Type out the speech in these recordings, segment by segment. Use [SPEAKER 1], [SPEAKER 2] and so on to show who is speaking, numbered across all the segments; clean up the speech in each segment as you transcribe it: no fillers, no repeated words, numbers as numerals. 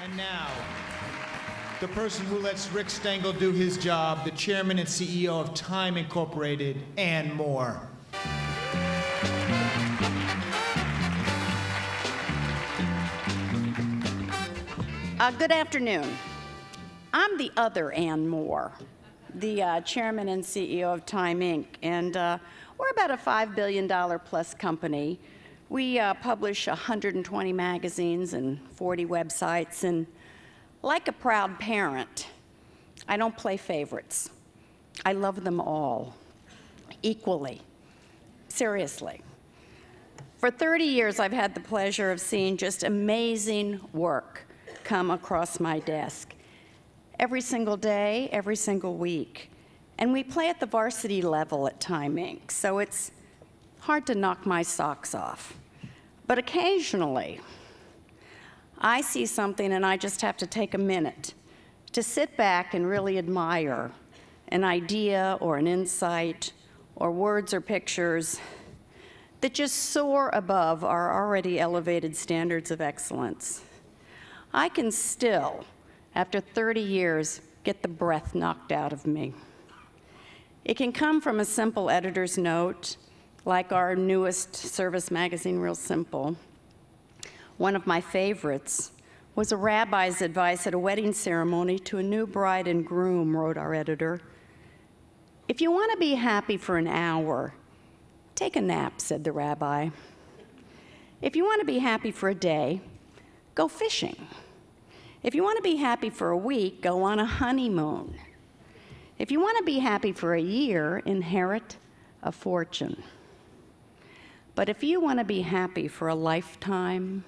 [SPEAKER 1] And now, the person who lets Rick Stengel do his job, the chairman and CEO of Time Incorporated, and more.
[SPEAKER 2] Good afternoon. I'm the other Ann Moore, the chairman and CEO of Time Inc., and we're about a $5 billion plus company. We publish 120 magazines and 40 websites, and like a proud parent, I don't play favorites. I love them all equally, seriously. For 30 years, I've had the pleasure of seeing just amazing work come across my desk every single day, every single week. And we play at the varsity level at Time Inc., so it's hard to knock my socks off. But occasionally, I see something and I just have to take a minute to sit back and really admire an idea or an insight or words or pictures that just soar above our already elevated standards of excellence. I can still, after 30 years, get the breath knocked out of me. It can come from a simple editor's note, like our newest service magazine, Real Simple. One of my favorites was a rabbi's advice at a wedding ceremony to a new bride and groom, wrote our editor. If you want to be happy for an hour, take a nap, said the rabbi. If you want to be happy for a day, go fishing. If you want to be happy for a week, go on a honeymoon. If you want to be happy for a year, inherit a fortune. But if you want to be happy for a lifetime,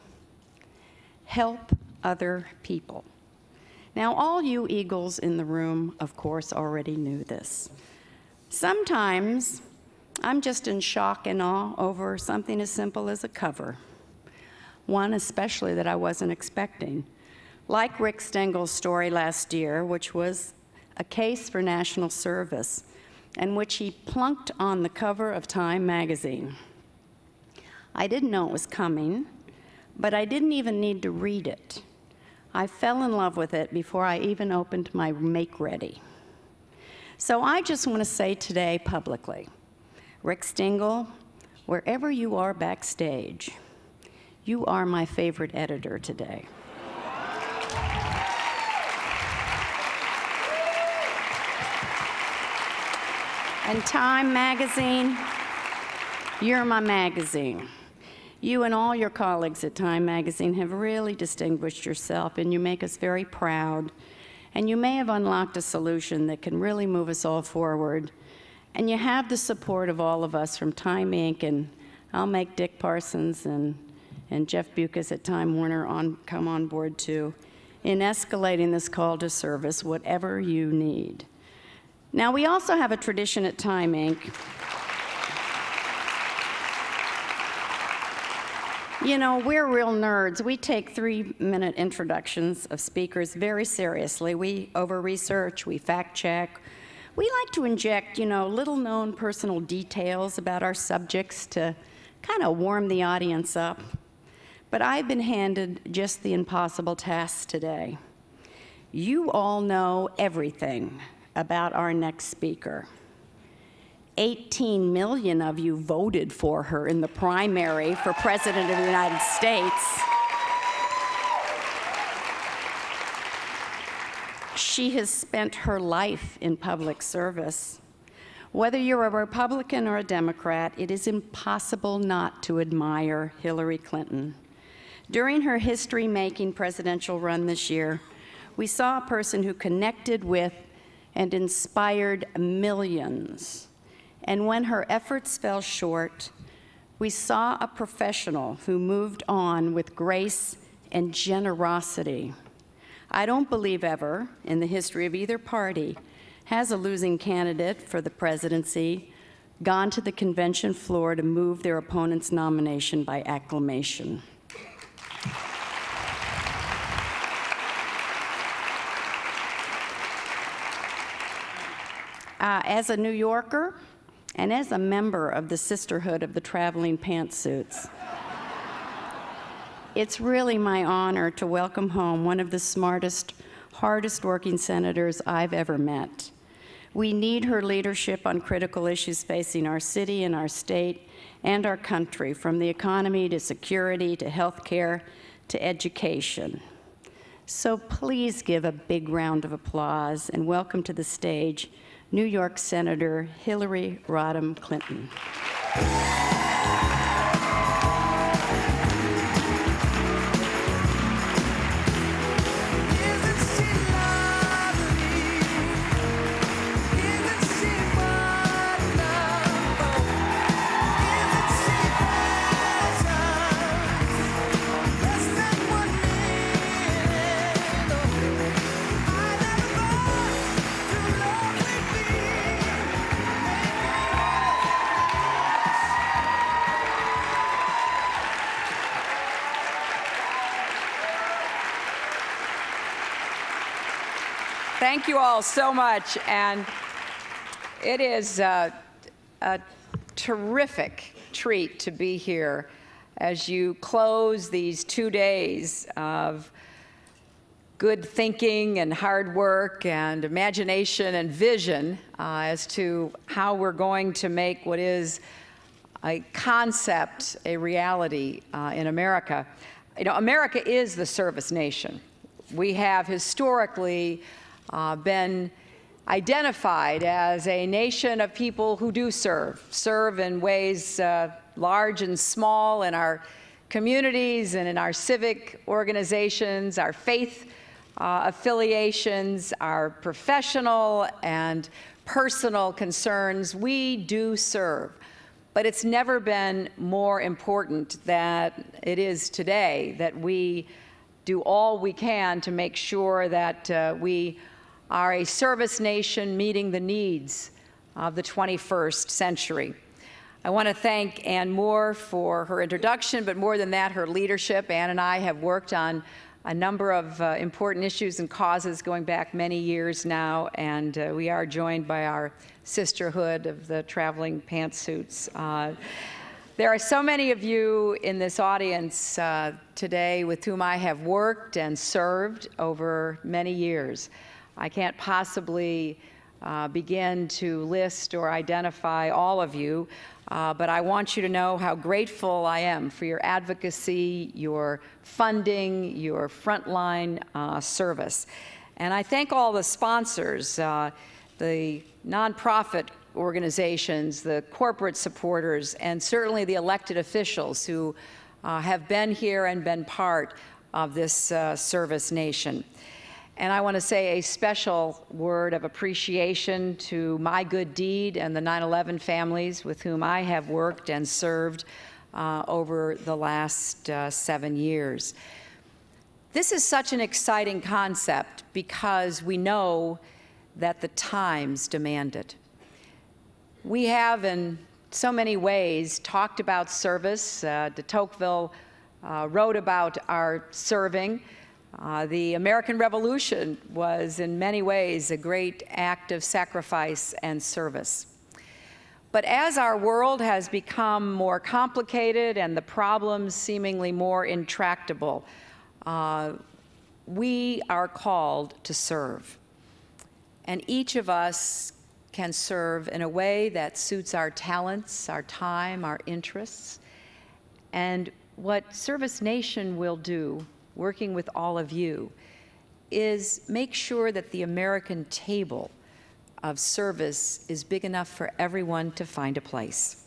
[SPEAKER 2] help other people. Now, all you eagles in the room, of course, already knew this. Sometimes I'm just in shock and awe over something as simple as a cover, one especially that I wasn't expecting. Like Rick Stengel's story last year, which was a case for national service, and which he plunked on the cover of Time magazine. I didn't know it was coming, but I didn't even need to read it. I fell in love with it before I even opened my Make Ready. So I just want to say today publicly, Rick Stengel, wherever you are backstage, you are my favorite editor today. And Time magazine, you're my magazine. You and all your colleagues at Time magazine have really distinguished yourself, and you make us very proud. And you may have unlocked a solution that can really move us all forward. And you have the support of all of us from Time Inc., and I'll make Dick Parsons and Jeff Bucas at Time Warner come on board too, in escalating this call to service, whatever you need. Now, we also have a tradition at Time Inc. You know, we're real nerds. We take 3-minute introductions of speakers very seriously. We over-research, we fact-check. We like to inject, little-known personal details about our subjects to kind of warm the audience up. But I've been handed just the impossible task today. You all know everything about our next speaker. 18 million of you voted for her in the primary for President of the United States. She has spent her life in public service. Whether you're a Republican or a Democrat, it is impossible not to admire Hillary Clinton. During her history-making presidential run this year, we saw a person who connected with and inspired millions. And when her efforts fell short, we saw a professional who moved on with grace and generosity. I don't believe ever, in the history of either party, has a losing candidate for the presidency gone to the convention floor to move their opponent's nomination by acclamation. As a New Yorker and as a member of the Sisterhood of the Traveling Pantsuits, It's really my honor to welcome home one of the smartest, hardest-working senators I've ever met. We need her leadership on critical issues facing our city and our state and our country, from the economy to security to health care to education. So please give a big round of applause and welcome to the stage New York Senator Hillary Rodham Clinton.
[SPEAKER 3] Thank you all so much, and it is a terrific treat to be here as you close these 2 days of good thinking and hard work and imagination and vision as to how we're going to make what is a concept a reality in America. You know, America is the service nation. We have historically been identified as a nation of people who do serve in ways large and small in our communities and in our civic organizations, our faith affiliations, our professional and personal concerns. We do serve. But it's never been more important than it is today that we do all we can to make sure that we are a service nation meeting the needs of the 21st century. I want to thank Ann Moore for her introduction, but more than that, her leadership. Ann and I have worked on a number of important issues and causes going back many years now, and we are joined by our sisterhood of the traveling pantsuits. There are so many of you in this audience today with whom I have worked and served over many years. I can't possibly begin to list or identify all of you, but I want you to know how grateful I am for your advocacy, your funding, your frontline service. And I thank all the sponsors, the nonprofit organizations, the corporate supporters, and certainly the elected officials who have been here and been part of this service nation. And I want to say a special word of appreciation to My Good Deed and the 9/11 families with whom I have worked and served over the last 7 years. This is such an exciting concept because we know that the times demand it. We have, in so many ways, talked about service. De Tocqueville wrote about our serving. The American Revolution was, in many ways, a great act of sacrifice and service. But as our world has become more complicated and the problems seemingly more intractable, we are called to serve. And each of us can serve in a way that suits our talents, our time, our interests. And what ServiceNation will do, working with all of you, is make sure that the American table of service is big enough for everyone to find a place.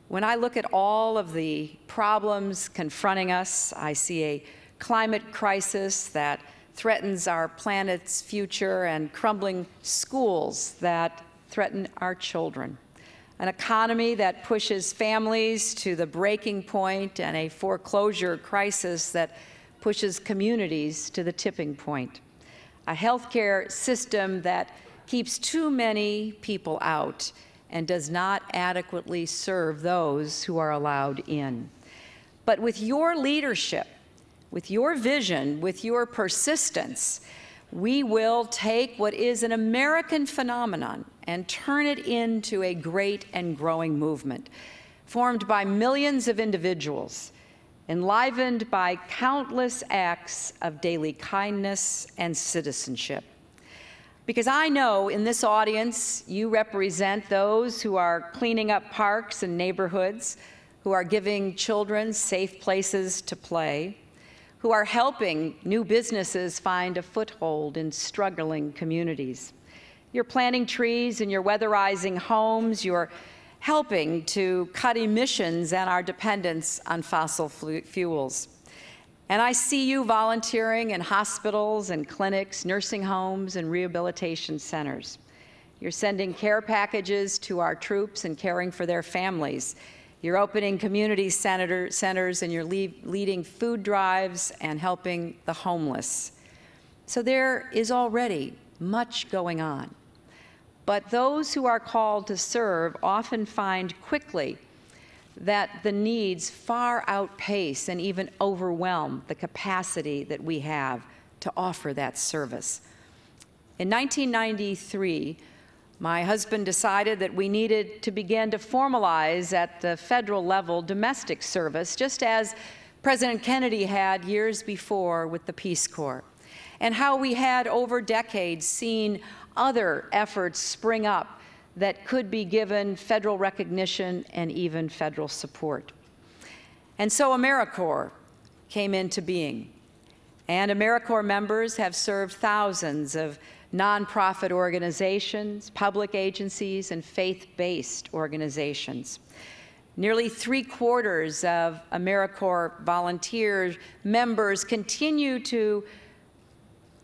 [SPEAKER 3] When I look at all of the problems confronting us, I see a climate crisis that threatens our planet's future and crumbling schools that threaten our children, an economy that pushes families to the breaking point, and a foreclosure crisis that pushes communities to the tipping point, a healthcare system that keeps too many people out and does not adequately serve those who are allowed in. But with your leadership, with your vision, with your persistence, we will take what is an American phenomenon and turn it into a great and growing movement, formed by millions of individuals enlivened by countless acts of daily kindness and citizenship. Because I know in this audience, you represent those who are cleaning up parks and neighborhoods, who are giving children safe places to play, who are helping new businesses find a foothold in struggling communities. You're planting trees and you're weatherizing homes. You're helping to cut emissions and our dependence on fossil fuels. And I see you volunteering in hospitals and clinics, nursing homes, and rehabilitation centers. You're sending care packages to our troops and caring for their families. You're opening community centers, and you're leading food drives and helping the homeless. So there is already much going on. But those who are called to serve often find quickly that the needs far outpace and even overwhelm the capacity that we have to offer that service. In 1993, my husband decided that we needed to begin to formalize at the federal level domestic service, just as President Kennedy had years before with the Peace Corps, and how we had over decades seen other efforts spring up that could be given federal recognition and even federal support. And so AmeriCorps came into being. And AmeriCorps members have served thousands of nonprofit organizations, public agencies, and faith-based organizations. Nearly 3/4 of AmeriCorps volunteer members continue to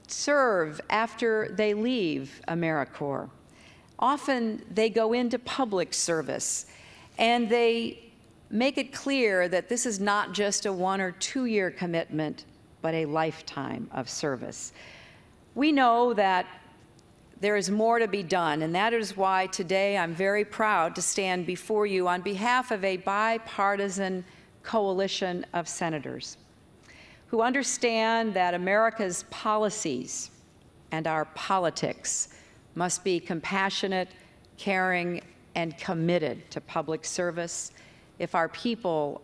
[SPEAKER 3] serve after they leave AmeriCorps. Often they go into public service, and they make it clear that this is not just a 1- or 2-year commitment, but a lifetime of service. We know that there is more to be done, and that is why today I'm very proud to stand before you on behalf of a bipartisan coalition of senators who understand that America's policies and our politics must be compassionate, caring, and committed to public service if our people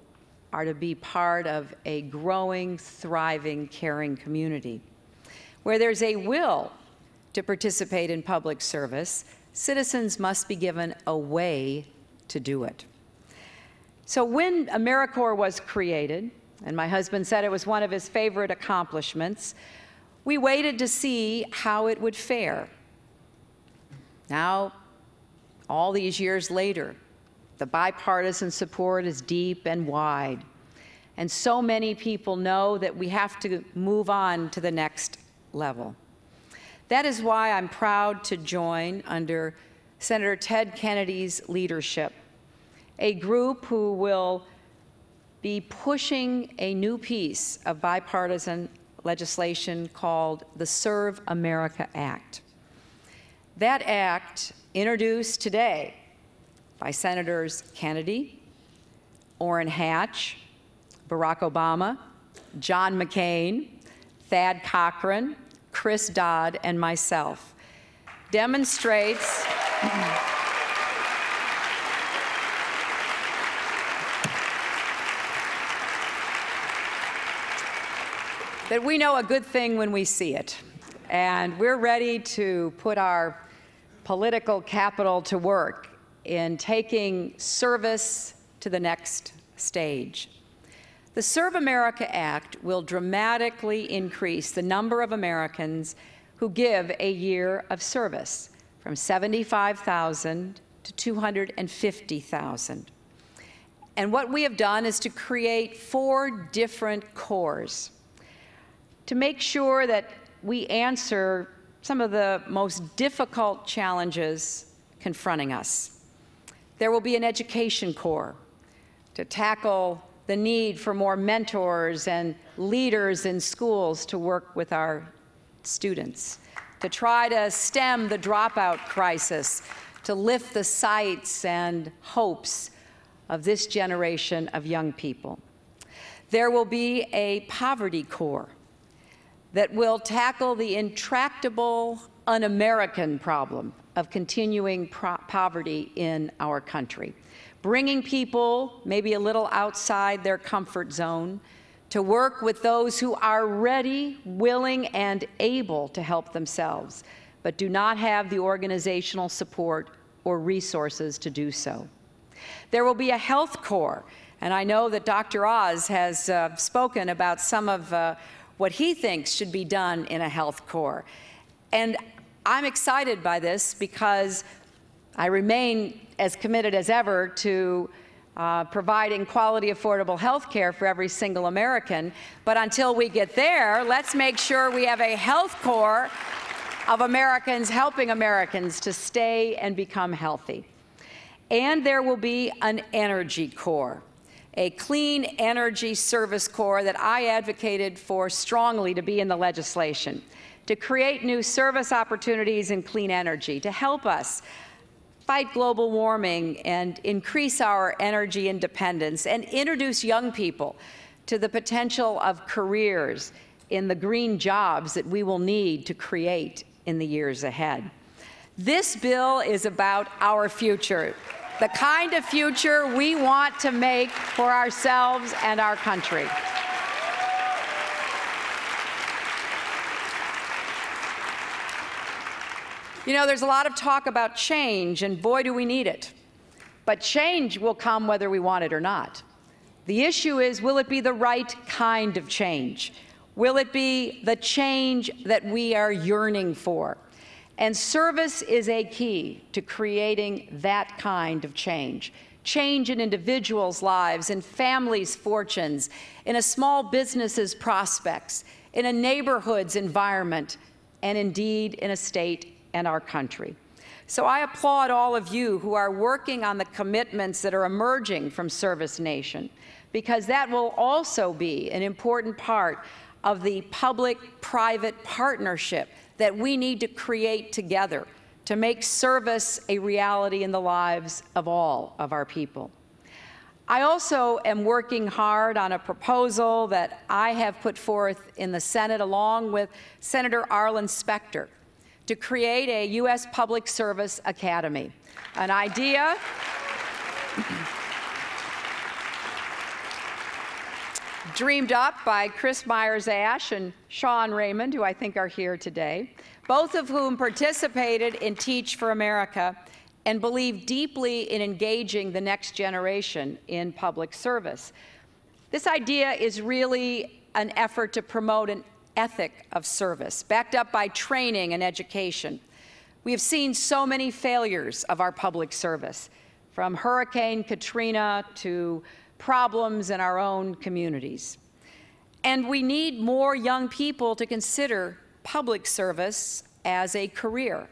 [SPEAKER 3] are to be part of a growing, thriving, caring community. Where there's a will to participate in public service, citizens must be given a way to do it. So when AmeriCorps was created, and my husband said it was one of his favorite accomplishments, we waited to see how it would fare. Now, all these years later, the bipartisan support is deep and wide. And so many people know that we have to move on to the next level. That is why I'm proud to join, under Senator Ted Kennedy's leadership, a group who will be pushing a new piece of bipartisan legislation called the Serve America Act. That act, introduced today by Senators Kennedy, Orrin Hatch, Barack Obama, John McCain, Thad Cochran, Chris Dodd, and myself, demonstrates that we know a good thing when we see it. And we're ready to put our political capital to work in taking service to the next stage. The Serve America Act will dramatically increase the number of Americans who give a year of service, from 75,000 to 250,000. And what we have done is to create 4 different corps to make sure that we answer some of the most difficult challenges confronting us. There will be an education corps to tackle the need for more mentors and leaders in schools to work with our students, to try to stem the dropout crisis, to lift the sights and hopes of this generation of young people. There will be a poverty corps that will tackle the intractable, un-American problem of continuing poverty in our country, bringing people maybe a little outside their comfort zone to work with those who are ready, willing, and able to help themselves, but do not have the organizational support or resources to do so. There will be a health corps, and I know that Dr. Oz has spoken about some of what he thinks should be done in a health corps. And I'm excited by this because I remain as committed as ever to providing quality, affordable health care for every single American. But until we get there, let's make sure we have a health corps of Americans helping Americans to stay and become healthy. And there will be an energy corps, a clean energy service corps that I advocated for strongly to be in the legislation, to create new service opportunities in clean energy, to help us fight global warming and increase our energy independence, and introduce young people to the potential of careers in the green jobs that we will need to create in the years ahead. This bill is about our future, the kind of future we want to make for ourselves and our country. You know, there's a lot of talk about change, and boy, do we need it. But change will come whether we want it or not. The issue is, will it be the right kind of change? Will it be the change that we are yearning for? And service is a key to creating that kind of change. Change in individuals' lives, in families' fortunes, in a small business's prospects, in a neighborhood's environment, and indeed in a state and our country. So I applaud all of you who are working on the commitments that are emerging from ServiceNation, because that will also be an important part of the public-private partnership that we need to create together to make service a reality in the lives of all of our people. I also am working hard on a proposal that I have put forth in the Senate along with Senator Arlen Specter to create a U.S. Public Service Academy, an idea dreamed up by Chris Myers-Ash and Sean Raymond, who I think are here today, both of whom participated in Teach for America and believe deeply in engaging the next generation in public service. This idea is really an effort to promote an ethic of service, backed up by training and education. We have seen so many failures of our public service, from Hurricane Katrina to problems in our own communities. And we need more young people to consider public service as a career.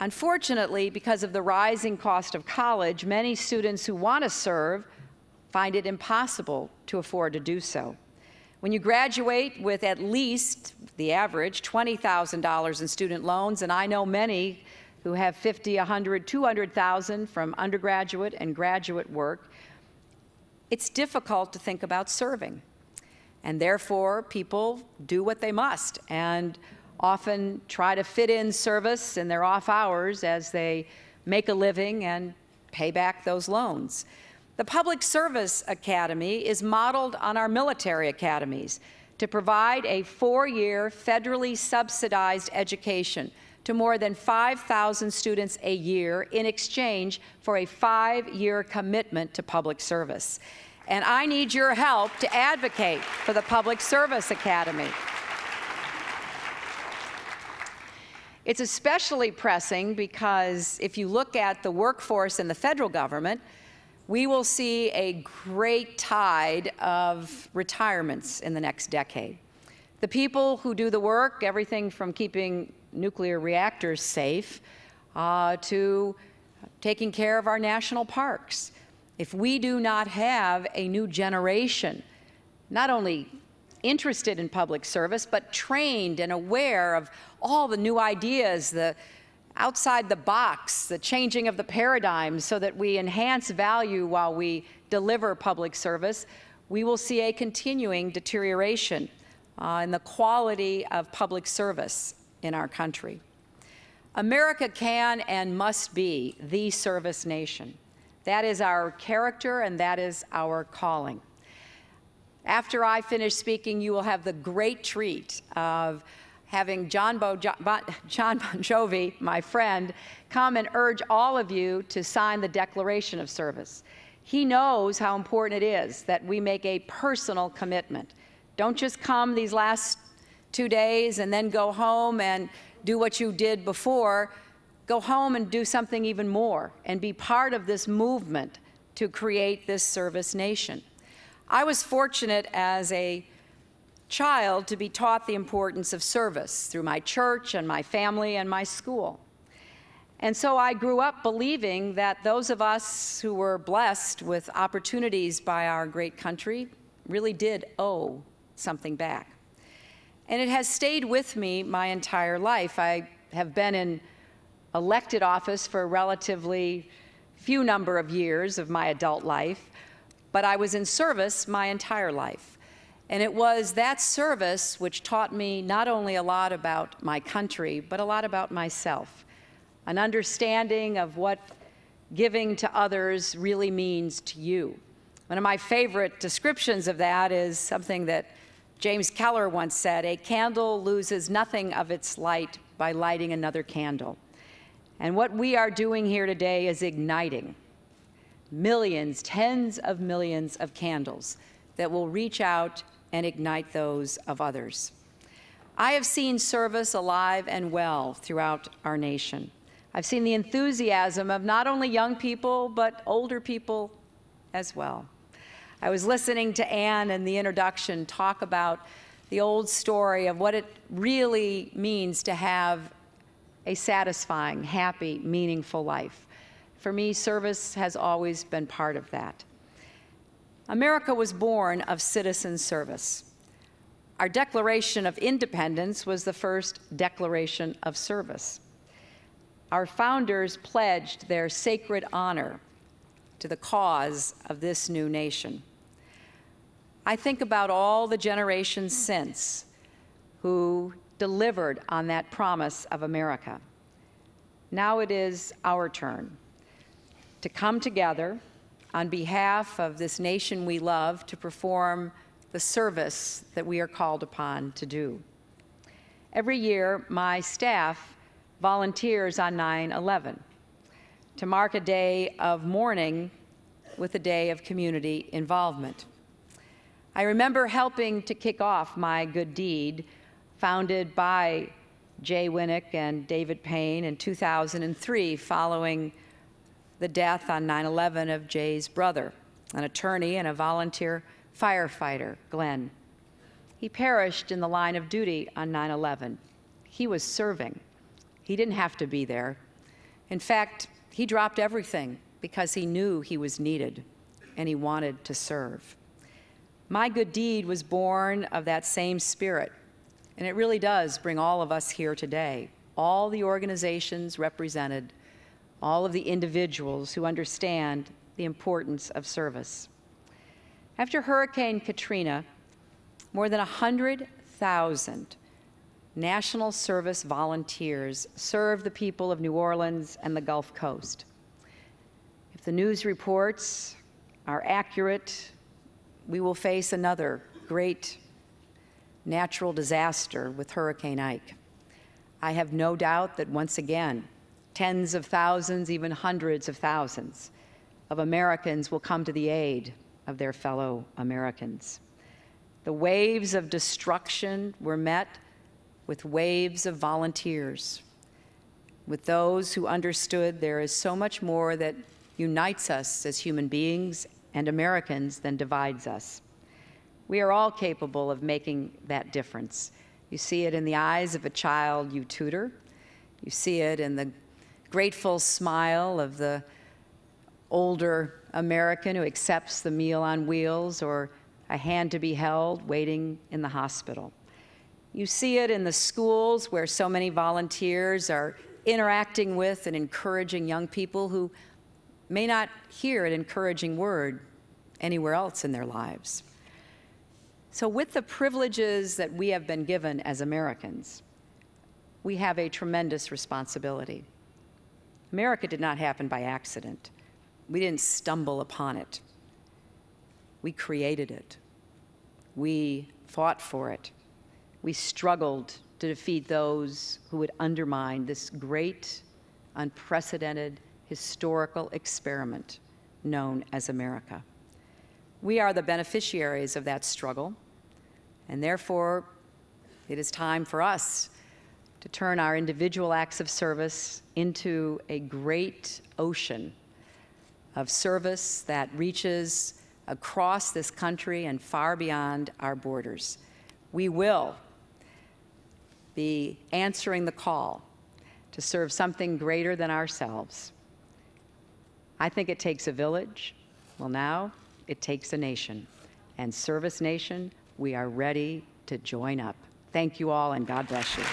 [SPEAKER 3] Unfortunately, because of the rising cost of college, many students who want to serve find it impossible to afford to do so. When you graduate with at least the average $20,000 in student loans, and I know many who have $50,000, $100,000, $200,000 from undergraduate and graduate work, it's difficult to think about serving. And therefore, people do what they must and often try to fit in service in their off hours as they make a living and pay back those loans. The Public Service Academy is modeled on our military academies to provide a 4-year federally subsidized education to more than 5,000 students a year in exchange for a 5-year commitment to public service. And I need your help to advocate for the Public Service Academy. It's especially pressing because if you look at the workforce in the federal government, we will see a great tide of retirements in the next decade. The people who do the work, everything from keeping nuclear reactors safe to taking care of our national parks. If we do not have a new generation, not only interested in public service, but trained and aware of all the new ideas, the outside the box, the changing of the paradigms so that we enhance value while we deliver public service, we will see a continuing deterioration in the quality of public service in our country. America can and must be the service nation That is our character, and that is our calling. After I finish speaking, you will have the great treat of having John Bon Jovi, my friend, come and urge all of you to sign the Declaration of Service. He knows how important it is that we make a personal commitment. Don't just come these last 2 days and then go home and do what you did before. Go home and do something even more and be part of this movement to create this service nation. I was fortunate as a child to be taught the importance of service through my church and my family and my school. And so I grew up believing that those of us who were blessed with opportunities by our great country really did owe something back. And it has stayed with me my entire life. I have been in elected office for a relatively few number of years of my adult life, but I was in service my entire life. And it was that service which taught me not only a lot about my country, but a lot about myself, an understanding of what giving to others really means to you. One of my favorite descriptions of that is something that James Keller once said: "A candle loses nothing of its light by lighting another candle." And what we are doing here today is igniting millions, tens of millions of candles that will reach out and ignite those of others. I have seen service alive and well throughout our nation. I've seen the enthusiasm of not only young people, but older people as well. I was listening to Ann in the introduction talk about the old story of what it really means to have a satisfying, happy, meaningful life. For me, service has always been part of that. America was born of citizen service. Our Declaration of Independence was the first declaration of service. Our founders pledged their sacred honor to the cause of this new nation. I think about all the generations since who delivered on that promise of America. Now it is our turn to come together on behalf of this nation we love to perform the service that we are called upon to do. Every year, my staff volunteers on 9/11 to mark a day of mourning with a day of community involvement. I remember helping to kick off my good deed, founded by Jay Winnick and David Payne in 2003, following the death on 9/11 of Jay's brother, an attorney and a volunteer firefighter, Glenn. He perished in the line of duty on 9/11. He was serving. He didn't have to be there. In fact, he dropped everything because he knew he was needed and he wanted to serve. My good deed was born of that same spirit, and it really does bring all of us here today, all the organizations represented, all of the individuals who understand the importance of service. After Hurricane Katrina, more than 100,000 National Service volunteers served the people of New Orleans and the Gulf Coast. If the news reports are accurate, we will face another great natural disaster with Hurricane Ike. I have no doubt that once again, tens of thousands, even hundreds of thousands of Americans will come to the aid of their fellow Americans. The waves of destruction were met with waves of volunteers, with those who understood there is so much more that unites us as human beings and Americans than divides us. We are all capable of making that difference. You see it in the eyes of a child you tutor. You see it in the grateful smile of the older American who accepts the meal on wheels or a hand to be held waiting in the hospital. You see it in the schools where so many volunteers are interacting with and encouraging young people who may not hear an encouraging word anywhere else in their lives. So with the privileges that we have been given as Americans, we have a tremendous responsibility. America did not happen by accident. We didn't stumble upon it. We created it. We fought for it. We struggled to defeat those who would undermine this great, unprecedented, historical experiment known as America. We are the beneficiaries of that struggle, and therefore, it is time for us to turn our individual acts of service into a great ocean of service that reaches across this country and far beyond our borders. We will be answering the call to serve something greater than ourselves. I think it takes a village. Well, now it takes a nation. And ServiceNation, we are ready to join up. Thank you all, and God bless you.